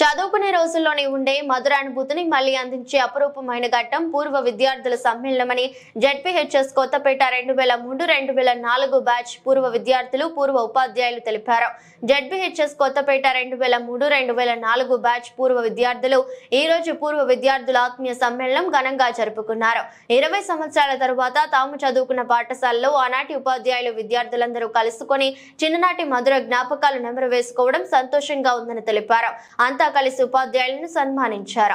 చదువుకునే రోజుల్లోనే ఉండే మధురానుభూతిని మళ్లీ అందించే అపురూపమైన ఘట్టం పూర్వ విద్యార్థుల సమ్మేళనమని జెడ్పీహెచ్ఎస్ కొత్తపేట 2003-2004 బ్యాచ్ పూర్వ విద్యార్థులు పూర్వ ఉపాధ్యాయులు తెలిపారు. జెడ్పీహెచ్ఎస్ కొత్తపేట 2003-2004 బ్యాచ్ పూర్వ విద్యార్థులు ఈ రోజు పూర్వ విద్యార్థుల ఆత్మీయ సమ్మేళనం ఘనంగా జరుపుకున్నారు. 20 సంవత్సరాల తరువాత తాము చదువుకున్న పాఠశాలలో ఆనాటి ఉపాధ్యాయులు విద్యార్థులందరూ కలుసుకొని చిన్ననాటి మధుర జ్ఞాపకాలు నెమరు వేసుకోవడం సంతోషంగా ఉందని తెలిపారు. అంతా కలిసి ఉపాధ్యాయులను సన్మానించారు.